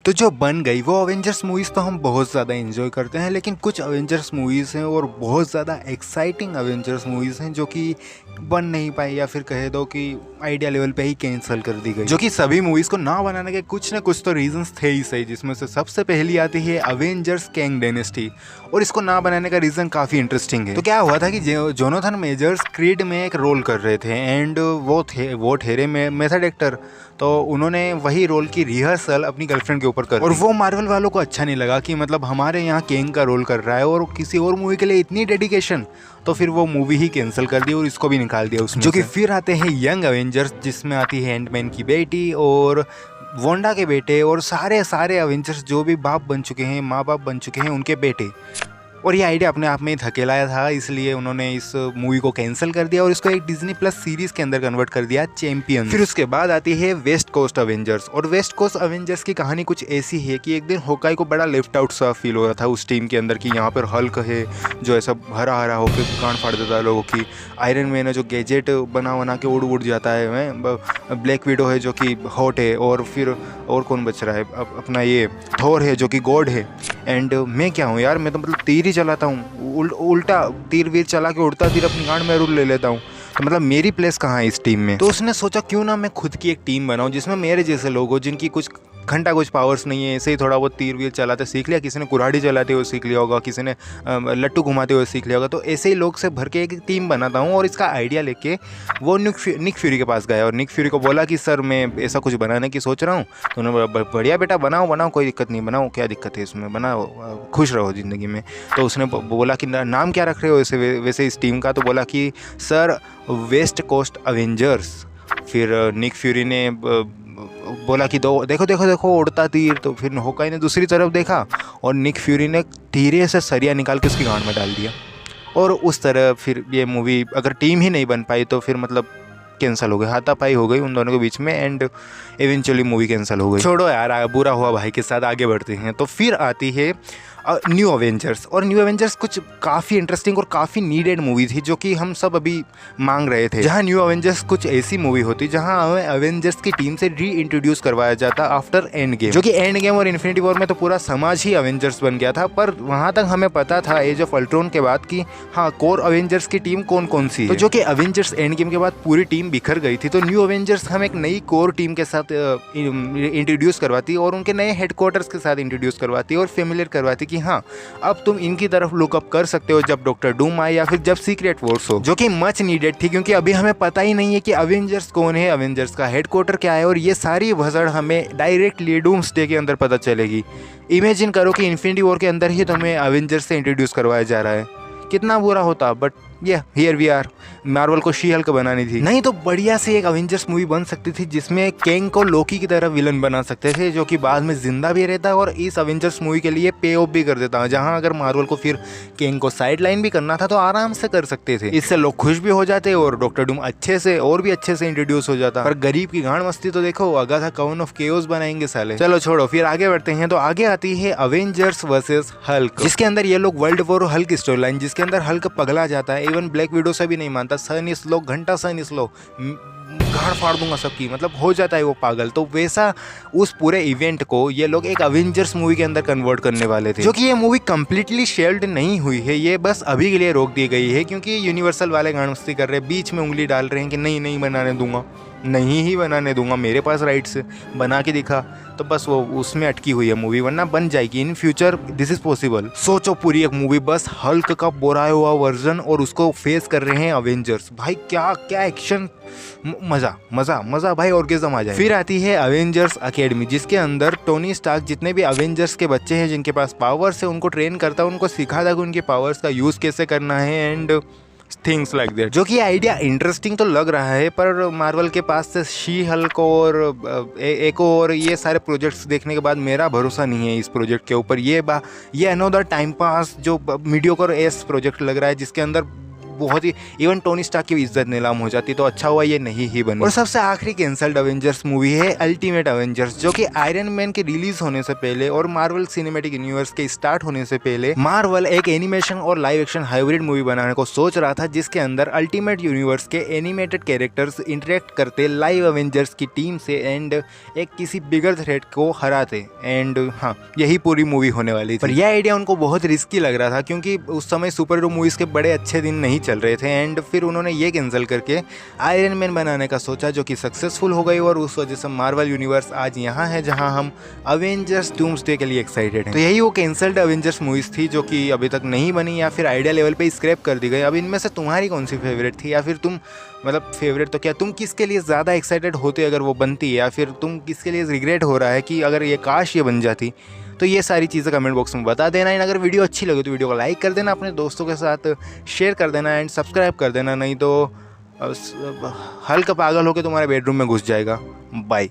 तो जो बन गई वो अवेंजर्स मूवीज़ तो हम बहुत ज़्यादा एंजॉय करते हैं, लेकिन कुछ अवेंजर्स मूवीज़ हैं और बहुत ज़्यादा एक्साइटिंग अवेंजर्स मूवीज़ हैं जो कि बन नहीं पाई, या फिर कह दो कि आइडिया लेवल पे ही कैंसिल कर दी गई। जो कि सभी मूवीज़ को ना बनाने के कुछ ना कुछ तो रीजंस थे ही सही, जिसमें से सबसे पहली आती है अवेंजर्स कैंग डायनेस्टी। और इसको ना बनाने का रीज़न काफ़ी इंटरेस्टिंग है। तो क्या हुआ था कि जोनाथन मेजर्स क्रीड में एक रोल कर रहे थे एंड वो ठहरे में मेथड एक्टर, तो उन्होंने वही रोल की रिहर्सल अपनी गर्लफ्रेंड के ऊपर कर दी। और वो मार्वल वालों को अच्छा नहीं लगा कि मतलब हमारे यहाँ कैंग का रोल कर रहा है और किसी और मूवी के लिए इतनी डेडिकेशन, तो फिर वो मूवी ही कैंसिल कर दी और इसको भी निकाल दिया उसमें। जो कि फिर आते हैं यंग अवेंजर्स, जिसमें आती है एंटमैन की बेटी और वोंडा के बेटे और सारे अवेंजर्स जो भी बाप बन चुके हैं, माँ बाप बन चुके हैं, उनके बेटे। और ये आइडिया अपने आप में धकेलाया था, इसलिए उन्होंने इस मूवी को कैंसिल कर दिया और इसको एक डिज्नी प्लस सीरीज के अंदर कन्वर्ट कर दिया, चैंपियन। फिर उसके बाद आती है वेस्ट कोस्ट अवेंजर्स। और वेस्ट कोस्ट अवेंजर्स की कहानी कुछ ऐसी है कि एक दिन होकाई को बड़ा लेफ्ट आउट सा फील हो रहा था उस टीम के अंदर कि यहाँ पर हल्क है जो ऐसा हरा हरा होकर कान फाड़ देता है लोगों की, आयरन मैन है जो गैजेट बना के उड़ जाता है, ब्लैक विडो है जो कि हॉट है, और फिर और कौन बच रहा है, अपना ये थोर है जो कि गॉड है। एंड मैं क्या हूँ यार, मैं तो मतलब तीर ही चलाता हूँ, उल्टा तीर वीर चला के उड़ता तीर अपनी गांड में रूल ले लेता हूँ, तो मतलब मेरी प्लेस कहाँ है इस टीम में। तो उसने सोचा क्यों ना मैं खुद की एक टीम बनाऊँ जिसमें मेरे जैसे लोग हो, जिनकी कुछ कुछ पावर्स नहीं है, ऐसे ही थोड़ा बहुत तीर वीर चलाते सीख लिया, किसी ने कुल्हाड़ी चलाते हुए सीख लिया होगा, किसी ने लट्टू घुमाते हुए सीख लिया होगा, तो ऐसे ही लोग से भर के एक टीम बनाता हूँ। और इसका आइडिया लेके वो निक फ्यूरी के पास गया और निक फ्यूरी को बोला कि सर मैं ऐसा कुछ बनाने की सोच रहा हूँ। तो उन्होंने बोला बढ़िया बेटा, बनाओ कोई दिक्कत नहीं, बनाओ, क्या दिक्कत है इसमें, बनाओ, खुश रहो ज़िंदगी में। तो उसने बोला कि नाम क्या रख रहे हो वैसे इस टीम का, तो बोला कि सर वेस्ट कोस्ट अवेंजर्स। फिर निक फ्यूरी ने बोला कि देखो उड़ता तीर। तो फिर होकाई ने दूसरी तरफ देखा और निक फ्यूरी ने धीरे से सरिया निकाल के उसकी गांड में डाल दिया। और उस तरह फिर ये मूवी अगर टीम ही नहीं बन पाई तो फिर मतलब कैंसिल हो गई, हाथापाई हो गई उन दोनों के बीच में एंड इवेंचुअली मूवी कैंसिल हो गई। छोड़ो यार, बुरा हुआ भाई के साथ, आगे बढ़ते हैं। तो फिर आती है न्यू अवेंजर्स। और न्यू अवेंजर्स कुछ काफ़ी इंटरेस्टिंग और काफ़ी नीडेड मूवी थी जो कि हम सब अभी मांग रहे थे। जहां न्यू अवेंजर्स कुछ ऐसी मूवी होती जहां हमें अवेंजर्स की टीम से री इंट्रोड्यूस करवाया जाता आफ्टर एंड गेम, जो कि एंड गेम और इन्फिनिटी वॉर में तो पूरा समाज ही अवेंजर्स बन गया था। पर वहां तक हमें पता था एज ऑफ अल्ट्रॉन के बाद कि हाँ, कोर अवेंजर्स की टीम कौन कौन सी है। तो जो कि अवेंजर्स एंड गेम के बाद पूरी टीम बिखर गई थी, तो न्यू अवेंजर्स हम एक नई कोर टीम के साथ इंट्रोड्यूस करवाती और उनके नए हेडक्वार्टर्स के साथ इंट्रोड्यूस करवाती और फेमिलियर करवाती कि हाँ, अब तुम इनकी तरफ लुकअप कर सकते हो जब डॉक्टर डूम आए या फिर जब सीक्रेट वॉर्स हो, जो कि मच नीडेड थी क्योंकि अभी हमें पता ही नहीं है कि अवेंजर्स कौन है, अवेंजर्स का हेडक्वार्टर क्या है, और ये सारी भसड़ हमें डायरेक्टली डूम्सडे के अंदर पता चलेगी। इमेजिन करो कि इन्फिनिटी वॉर के अंदर ही तुम्हें अवेंजर्स से इंट्रोड्यूस करवाया जा रहा है, कितना बुरा होता। बट ये हियर वी आर, मार्वल को शी हल्क बनानी थी, नहीं तो बढ़िया से एक अवेंजर्स मूवी बन सकती थी जिसमें कैंग को लोकी की तरह विलन बना सकते थे, जो कि बाद में जिंदा भी रहता और इस अवेंजर्स मूवी के लिए पे ऑफ भी कर देता। जहां अगर मार्वल को फिर कैंग को साइड लाइन भी करना था तो आराम से कर सकते थे, इससे लोग खुश भी हो जाते और डॉक्टर डूम अच्छे से और भी अच्छे से इंट्रोड्यूस हो जाता। पर गरीब की गांड मस्ती तो देखो, अगाथा काउन ऑफ केओस बनाएंगे साले। चलो छोड़ो, फिर आगे बढ़ते हैं। तो आगे आती है अवेंजर्स वर्सेस हल्क, जिसके अंदर ये लोग world war Hulk story line, जिसके अंदर हल्क पगला जाता है, इवन ब्लैक विडो से भी नहीं मानता, सन इस लो घंटा सन इस लो, गाड़ फाड़ दूंगा सबकी, मतलब हो जाता है वो पागल। तो वैसा उस पूरे इवेंट को ये लोग एक अवेंजर्स मूवी के अंदर कन्वर्ट करने वाले थे, जो कि ये मूवी कंप्लीटली शेल्ड नहीं हुई है, ये बस अभी के लिए रोक दी गई है क्योंकि यूनिवर्सल वाले गांड मस्ती कर रहे हैं, बीच में उंगली डाल रहे हैं कि नहीं बनाने दूंगा, नहीं ही बनाने दूंगा, मेरे पास राइट्स, बना के दिखा। तो बस वो उसमें अटकी हुई है मूवी, वरना बन जाएगी in future, this is possible. सोचो पूरी एक मूवी बस हल्क का बोराया हुआ वर्जन और उसको फेस कर रहे हैं अवेंजर्स। भाई क्या क्या एक्शन, मजा भाई, ऑर्गेज़म आ जाए। फिर आती है अवेंजर्स अकेडमी, जिसके अंदर टोनी स्टार्क जितने भी अवेंजर्स के बच्चे हैं जिनके पास पावर्स है उनको ट्रेन करता है, उनको सिखाता है कि उनके पावर्स का यूज़ कैसे करना है एंड थिंग्स लाइक दैट। जो कि आइडिया इंटरेस्टिंग तो लग रहा है, पर मार्वल के पास से शी हल्क और एक और ये सारे प्रोजेक्ट्स देखने के बाद मेरा भरोसा नहीं है इस प्रोजेक्ट के ऊपर। ये अनदर टाइम पास जो मीडियोकर एस प्रोजेक्ट लग रहा है, जिसके अंदर बहुत ही, इवन टोनी स्टार्क की इज्जत नीलाम हो जाती। तो अच्छा हुआ ये नहीं ही बनी। और सबसे आखिरी कैंसल्ड अवेंजर्स मूवी है अल्टीमेट अवेंजर्स, जो कि आयरन मैन के रिलीज होने से पहले और मार्वल सिनेमैटिक यूनिवर्स के स्टार्ट होने से पहले मार्वल एक एनिमेशन और लाइव एक्शन हाइब्रिड मूवी बनाने को सोच रहा था, जिसके अंदर अल्टीमेट यूनिवर्स के एनिमेटेड कैरेक्टर्स इंटरेक्ट करते लाइव अवेंजर्स की टीम से एंड एक किसी बिगर थ्रेट को हराते। एंड हाँ, यही पूरी मूवी होने वाली थी। पर यह आइडिया उनको बहुत रिस्की लग रहा था, क्योंकि उस समय सुपर हीरो मूवीज के बड़े अच्छे दिन नहीं चल रहे थे। एंड फिर उन्होंने ये कैंसिल करके आयरन मैन बनाने का सोचा, जो कि सक्सेसफुल हो गई। और उस वजह से मार्वल यूनिवर्स आज यहाँ है जहाँ हम अवेंजर्स डूम्सडे के लिए एक्साइटेड हैं। तो यही वो कैंसल्ड अवेंजर्स मूवीज थी जो कि अभी तक नहीं बनी या फिर आइडिया लेवल पे स्क्रैप कर दी गई। अब इनमें से तुम्हारी कौन सी फेवरेट थी, या फिर तुम मतलब फेवरेट तो क्या, तुम किसके लिए ज़्यादा एक्साइटेड होते अगर वो बनती, या फिर तुम किसके लिए रिग्रेट हो रहा है कि अगर ये काश ये बन जाती। तो ये सारी चीज़ें कमेंट बॉक्स में बता देना। एंड अगर वीडियो अच्छी लगे तो वीडियो को लाइक कर देना, अपने दोस्तों के साथ शेयर कर देना एंड सब्सक्राइब कर देना, नहीं तो हल्का पागल होकर तुम्हारे बेडरूम में घुस जाएगा। बाय।